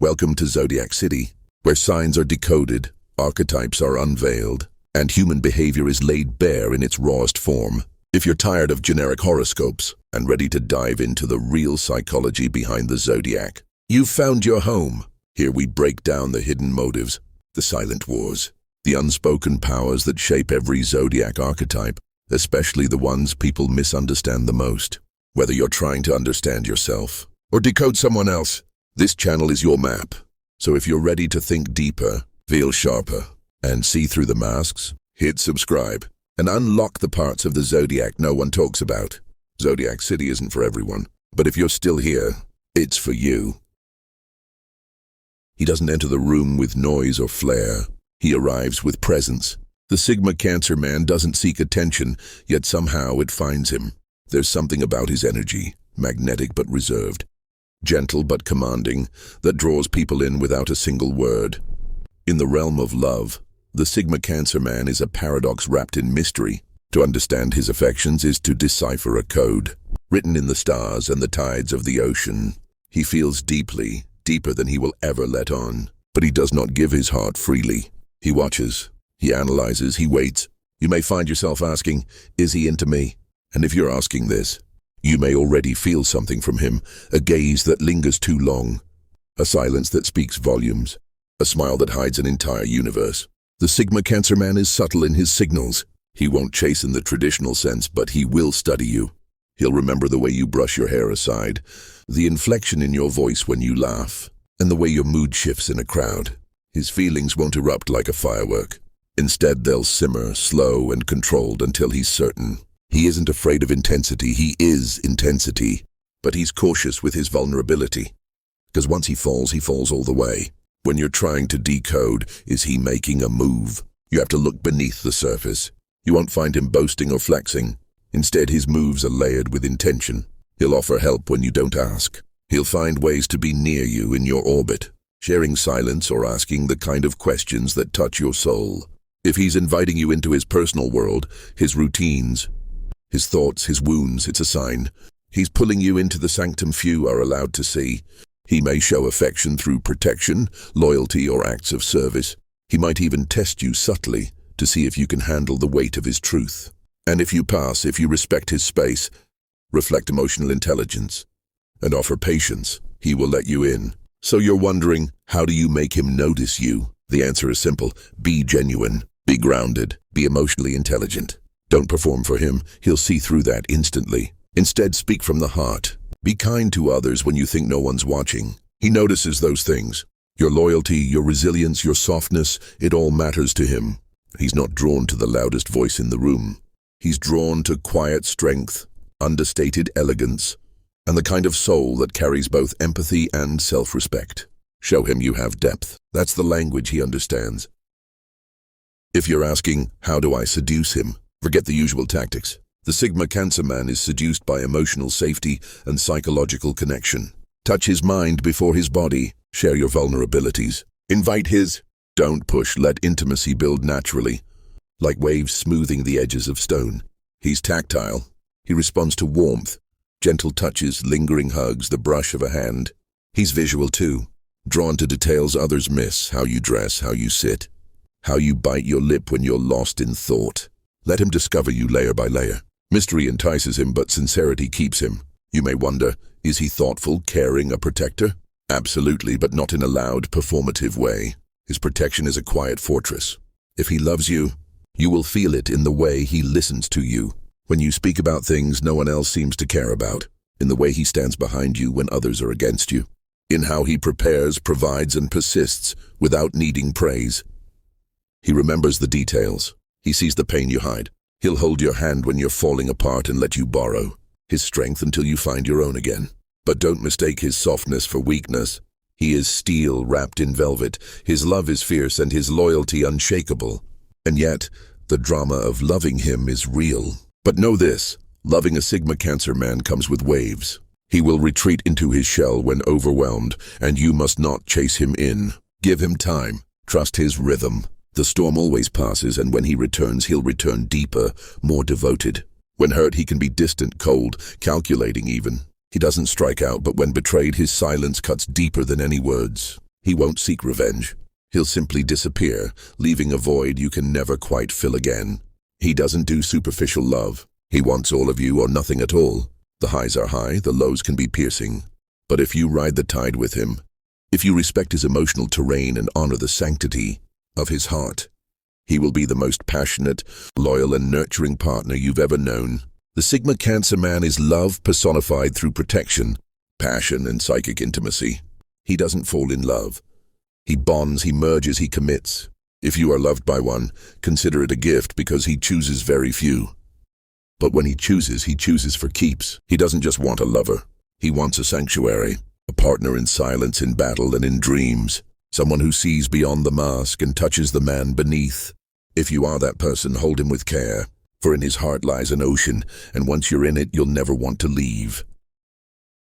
Welcome to Zodiac City, where signs are decoded, archetypes are unveiled, and human behavior is laid bare in its rawest form. If you're tired of generic horoscopes and ready to dive into the real psychology behind the zodiac, you've found your home. Here we break down the hidden motives, the silent wars, the unspoken powers that shape every zodiac archetype, especially the ones people misunderstand the most. Whether you're trying to understand yourself or decode someone else, this channel is your map. So if you're ready to think deeper, feel sharper, and see through the masks, hit subscribe and unlock the parts of the zodiac no one talks about. Zodiac City isn't for everyone, but if you're still here, it's for you. He doesn't enter the room with noise or flair. He arrives with presence. The Sigma Cancer man doesn't seek attention, yet somehow it finds him. There's something about his energy, magnetic but reserved, gentle but commanding, that draws people in without a single word. In the realm of love, the Sigma Cancer man is a paradox wrapped in mystery. To understand his affections is to decipher a code, written in the stars and the tides of the ocean. He feels deeply, deeper than he will ever let on, but he does not give his heart freely. He watches, he analyzes, he waits. You may find yourself asking, is he into me? And if you're asking this, you may already feel something from him, a gaze that lingers too long, a silence that speaks volumes, a smile that hides an entire universe. The Sigma Cancer man is subtle in his signals. He won't chase in the traditional sense, but he will study you. He'll remember the way you brush your hair aside, the inflection in your voice when you laugh, and the way your mood shifts in a crowd. His feelings won't erupt like a firework. Instead, they'll simmer, slow and controlled until he's certain. He isn't afraid of intensity, he is intensity. But he's cautious with his vulnerability. Because once he falls all the way. When you're trying to decode, is he making a move? You have to look beneath the surface. You won't find him boasting or flexing. Instead, his moves are layered with intention. He'll offer help when you don't ask. He'll find ways to be near you in your orbit, sharing silence or asking the kind of questions that touch your soul. If he's inviting you into his personal world, his routines, his thoughts, his wounds, it's a sign. He's pulling you into the sanctum few are allowed to see. He may show affection through protection, loyalty, or acts of service. He might even test you subtly to see if you can handle the weight of his truth. And if you pass, if you respect his space, reflect emotional intelligence, and offer patience, he will let you in. So you're wondering, how do you make him notice you? The answer is simple. Be genuine, be grounded, be emotionally intelligent. Don't perform for him, he'll see through that instantly. Instead, speak from the heart. Be kind to others when you think no one's watching. He notices those things. Your loyalty, your resilience, your softness, it all matters to him. He's not drawn to the loudest voice in the room. He's drawn to quiet strength, understated elegance, and the kind of soul that carries both empathy and self-respect. Show him you have depth. That's the language he understands. If you're asking, how do I seduce him? Forget the usual tactics. The Sigma Cancer man is seduced by emotional safety and psychological connection. Touch his mind before his body. Share your vulnerabilities. Invite his. Don't push. Let intimacy build naturally, like waves smoothing the edges of stone. He's tactile. He responds to warmth, gentle touches, lingering hugs, the brush of a hand. He's visual too, drawn to details others miss, how you dress, how you sit, how you bite your lip when you're lost in thought. Let him discover you layer by layer. Mystery entices him, but sincerity keeps him. You may wonder, is he thoughtful, caring, a protector? Absolutely, but not in a loud, performative way. His protection is a quiet fortress. If he loves you, you will feel it in the way he listens to you. When you speak about things no one else seems to care about. In the way he stands behind you when others are against you. In how he prepares, provides, and persists without needing praise. He remembers the details. He sees the pain you hide. He'll hold your hand when you're falling apart and let you borrow his strength until you find your own again. But don't mistake his softness for weakness. He is steel wrapped in velvet. His love is fierce and his loyalty unshakable. And yet, the drama of loving him is real. But know this, loving a Sigma Cancer man comes with waves. He will retreat into his shell when overwhelmed, and you must not chase him in. Give him time. Trust his rhythm. The storm always passes, and when he returns, he'll return deeper, more devoted. When hurt, he can be distant, cold, calculating even. He doesn't strike out, but when betrayed, his silence cuts deeper than any words. He won't seek revenge. He'll simply disappear, leaving a void you can never quite fill again. He doesn't do superficial love. He wants all of you or nothing at all. The highs are high, the lows can be piercing. But if you ride the tide with him, if you respect his emotional terrain and honor the sanctity of his heart, he will be the most passionate, loyal, and nurturing partner you've ever known. The Sigma Cancer man is love personified through protection, passion, and psychic intimacy. He doesn't fall in love. He bonds, he merges, he commits. If you are loved by one, consider it a gift because he chooses very few. But when he chooses for keeps. He doesn't just want a lover. He wants a sanctuary, a partner in silence, in battle, and in dreams. Someone who sees beyond the mask and touches the man beneath. If you are that person, hold him with care, for in his heart lies an ocean, and once you're in it, you'll never want to leave.